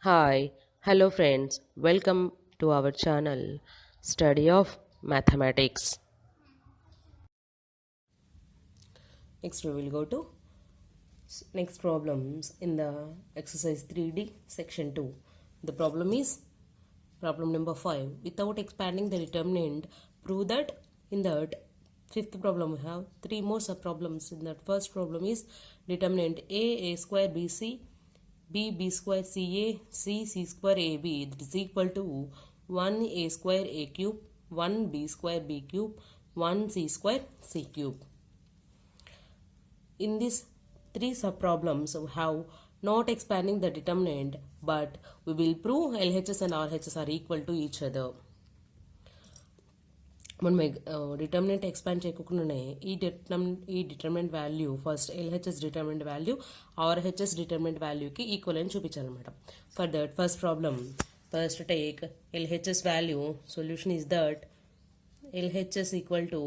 Hi, hello friends, welcome to our channel Study of Mathematics. Next, we will go to next problems in the exercise 3D section 2. The problem is problem number 5. Without expanding the determinant, prove that in that fifth problem we have three more sub problems. In that first problem is determinant a square bc b square ca c square ab, that is equal to 1 a square a cube, 1 b square b cube, 1 c square c cube. In these three sub-problems, we have not expanding the determinant, but we will prove LHS and RHS are equal to each other. మనం determinant expand చేయకుండానే ఈ determinant value first LHS determinant value RHS determinant వాల్యూకి equal అని చూపించాలన్నమాట. For that first problem first take LHS value. Solution is that LHS equal to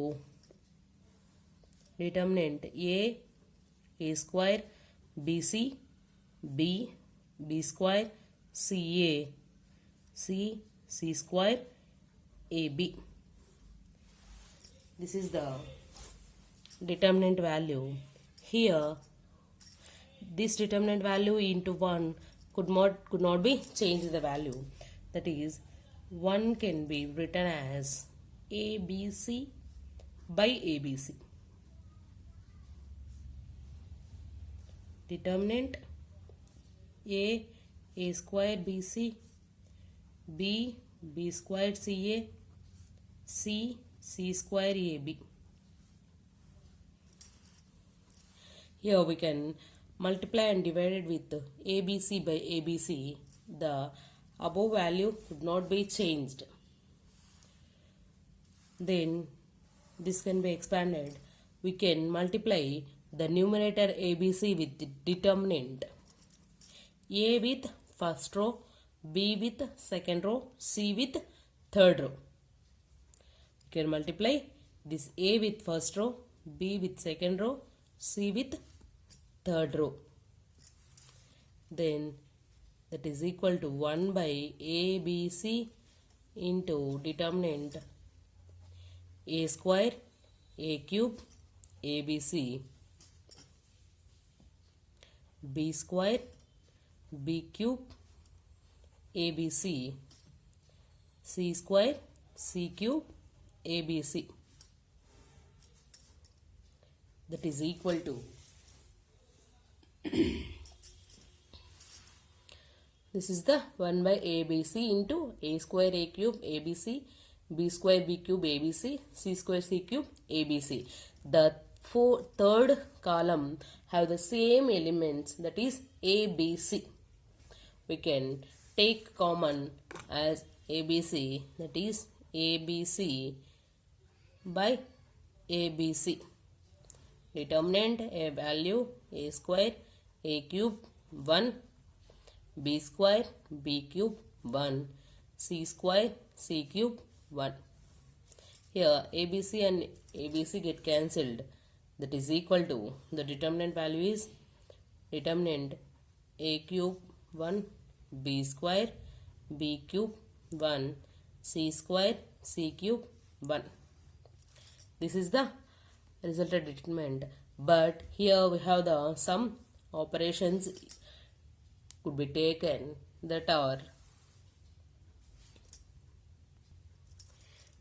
determinant a square bc b square ca c square ab. This is the determinant value. Here this determinant value into 1 could not be changed the value. That is 1 can be written as abc by abc. Determinant a square bc b square ca c square ab. Here we can multiply and divide it with abc by abc. The above value could not be changed. Then this can be expanded. We can multiply the numerator abc with the determinant a with first row, b with second row, c with third row. You can multiply this a with first row, b with second row, c with third row. Then that is equal to 1 by abc into determinant a square a cube abc b square b cube abc c square c cube abc. That is equal to this is the 1 by abc into a square a cube abc b square b cube abc c square c cube abc. The third column have the same elements, that is abc. We can take common as abc, that is abc by abc. Determinant a value a square a cube 1, b square b cube 1, c square c cube 1. Here abc and abc get cancelled. That is equal to the determinant value is determinant a cube 1, b square b cube 1, c square c cube 1. This is the resultant determinant. But here we have the some operations could be taken, that are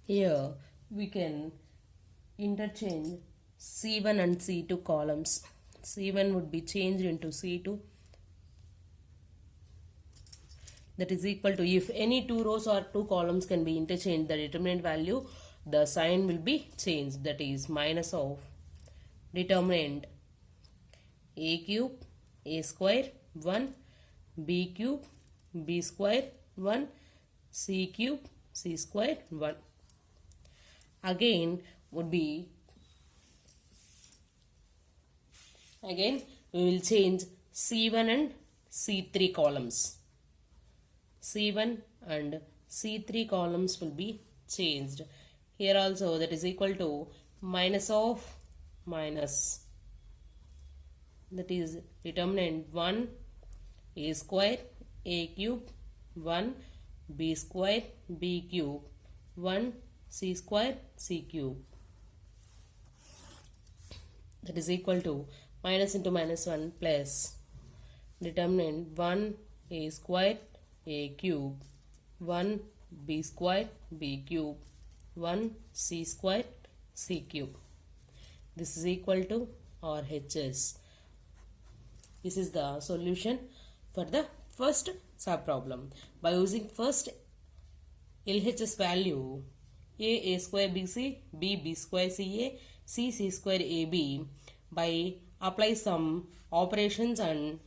here we can interchange C1 and C2 columns. C1 would be changed into C2. That is equal to, if any two rows or two columns can be interchanged, the determinant value, the sign will be changed. That is minus of determinant a cube a square 1, b cube b square 1, c cube c square 1. Again we will change C1 and C3 columns. C1 and C3 columns will be changed. Here also that is equal to minus of minus. That is determinant 1 a square a cube 1 b square b cube 1 c square c cube. That is equal to minus into minus 1 plus determinant 1 a square a cube 1 b square b cube 1 c square c cube. This is equal to RHS. This is the solution for the first subproblem. By using first LHS value a square bc, b square ca, c square ab, by apply some operations and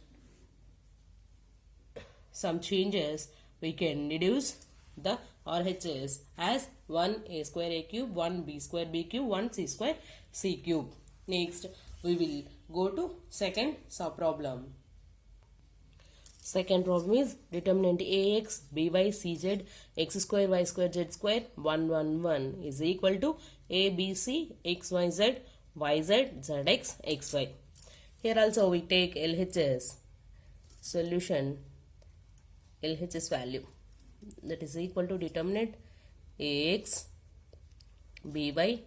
some changes, we can reduce the RHS as 1 a square a cube, 1 b square b cube, 1 c square c cube. Next, we will go to second subproblem. Second problem is determinant ax, by, cz, x square, y square, z square, 1, 1, 1 is equal to abc, xyz, yz, zx, xy. Here also we take LHS solution, LHS value, that is equal to determinant ax, by,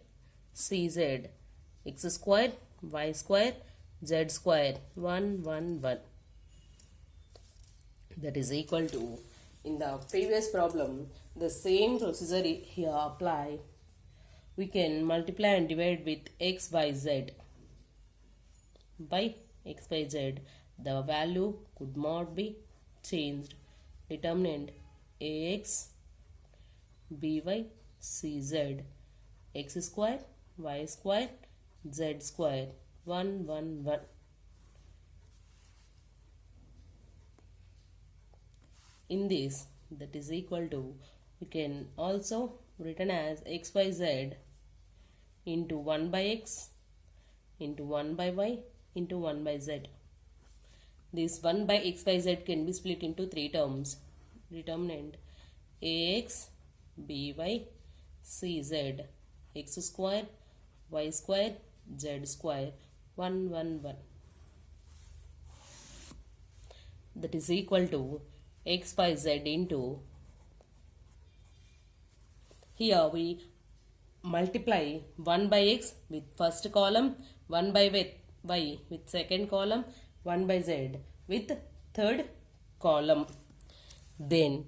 cz, x square, y square, z square, 1, 1, 1. That is equal to, in the previous problem, the same procedure here apply. We can multiply and divide with x by z. By x by z, the value could not be changed. Determinant ax, by, cz, x square, y square, z square, 1, 1, 1. In this, that is equal to, we can also written as x by z into 1 by x into 1 by y into 1 by z. This 1 by x by z can be split into three terms. Determinant ax, by, cz, x square, y square, z square, 1, 1, 1. That is equal to x by z into, here we multiply 1 by x with first column, 1 by y with second column, 1 by z with third column. Then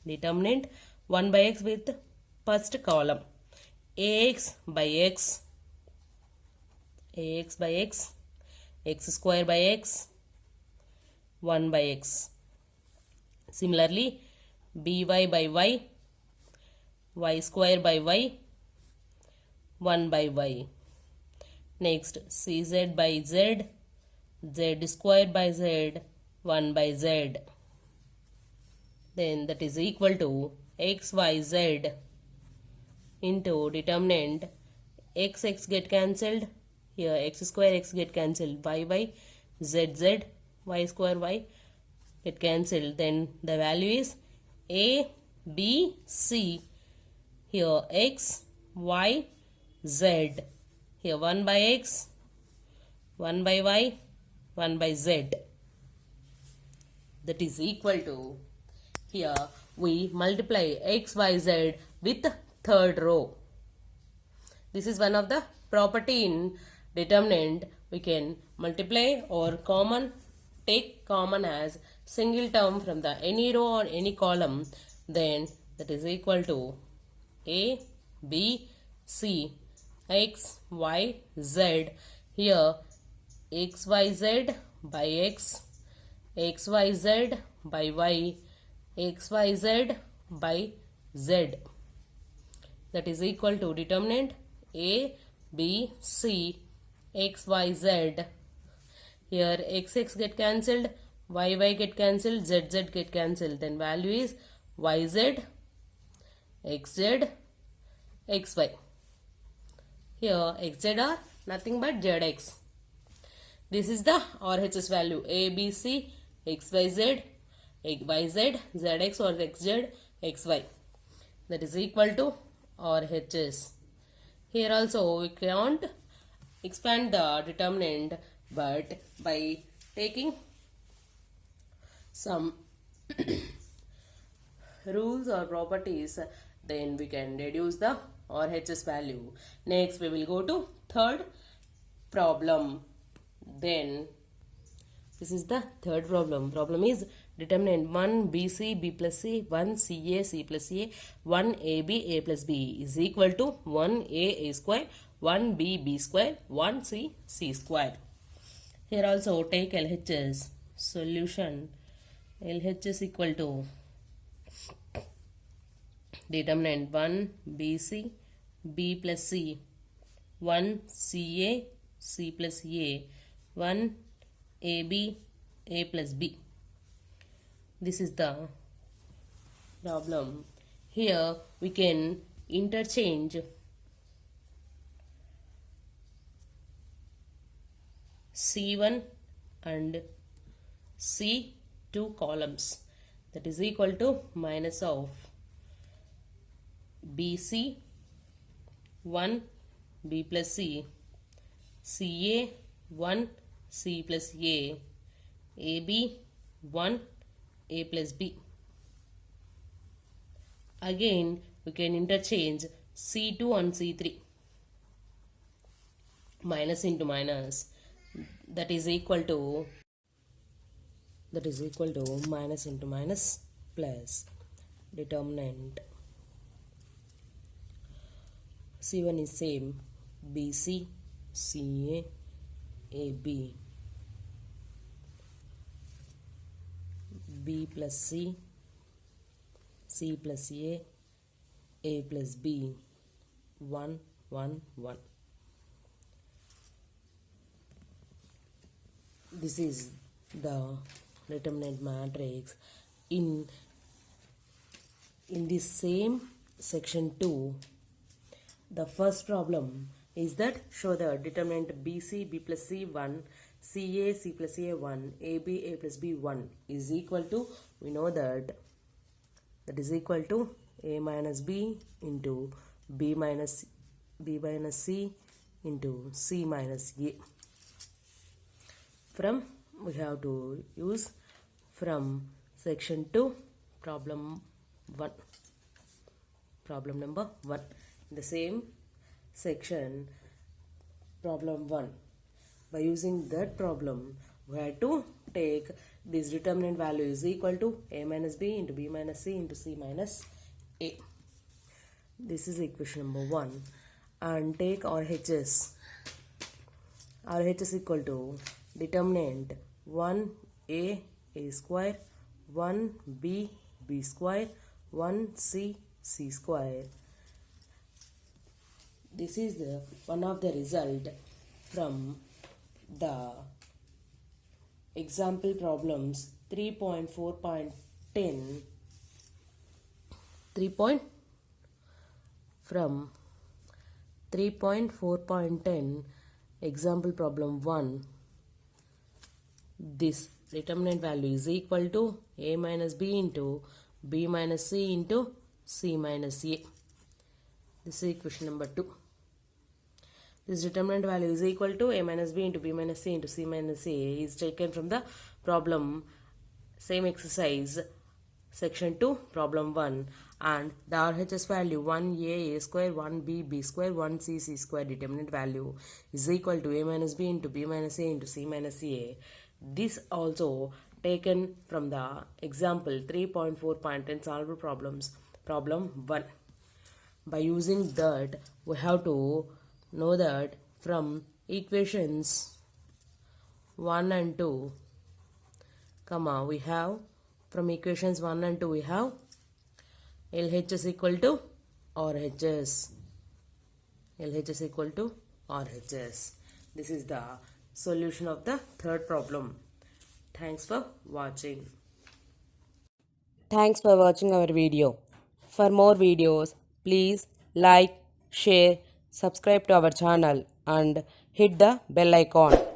determinant 1 by x with first column, ax by x, x square by x, 1 by x. Similarly, by y, y square by y, 1 by y. Next, cz by z, z square by z, 1 by z. Then that is equal to xyz into determinant x get cancelled. Here x square x get cancelled, y z, y square y get cancelled. Then the value is a, b, c. Here x, y, z. Here 1 by x, 1 by y, 1 by z. That is equal to, here we multiply x, y, z with third row. This is one of the property in determinant. We can multiply or take common as single term from the any row or any column. Then that is equal to a, b, c, x, y, z. Here x, y, z by x, x, y, z by y, x, y, z by z. That is equal to determinant a, b, c, x, y, z. Here x get cancelled, y get cancelled, z get cancelled. Then value is yz, xz, xy. Here xz are nothing but zx. This is the RHS value a, b, c, xyz, yz, zx or xz, xy. That is equal to RHS. Here also we can't expand the determinant, but by taking some rules or properties, then we can reduce the RHS value. Next we will go to third problem. Then this is the third problem. Problem is determinant 1 BC B plus C, 1 CA C plus A, 1 AB A plus B is equal to 1 A square, 1 B square, 1 C square. Here also take LHS. Solution LHS equal to determinant 1 BC B plus C, 1 CA C plus A, 1 AB A plus B. This is the problem. Here we can interchange C1 and C2 columns, that is equal to minus of BC 1 B plus C, CA 1 C plus A, AB 1 A plus B. Again we can interchange C2 and C3. Minus into minus, that is equal to minus into minus plus. Determinant C1 is same, BC CA AB, B plus C, C plus A plus B, 1 1 1. This is the determinant matrix. In this same section 2, the first problem is that show the determinant BC B plus C 1, CA C plus A 1, AB A plus B 1 is equal to, we know that is equal to A minus B into B minus C into C minus A. From we have to use from section 2 problem 1, problem number 1. In the same section problem 1, by using that problem we have to take this determinant value is equal to A minus B into B minus C into C minus A. This is equation number 1, and take RHS. RHS equal to determinant 1 A square, 1 B square, 1 C square. This is the one of the result from the example problems 3.4.10 from 3.4.10 example problem 1. This determinant value is equal to A minus B into B minus C into C minus A. This is equation number 2. This determinant value is equal to A minus B into B minus C into C minus A is taken from the problem same exercise section 2 problem 1, and the RHS value 1 A square, 1 B square, 1 C square determinant value is equal to A minus B into B minus A into C minus A. This also taken from the example 3.4.10 solved problems problem 1. By using that we have to know that from equations 1 and 2, we have from equations 1 and 2 we have LHS equal to RHS. LHS equal to RHS. This is the solution of the third problem. Thanks for watching. Thanks for watching our video. For more videos, please like, share, subscribe to our channel and hit the bell icon.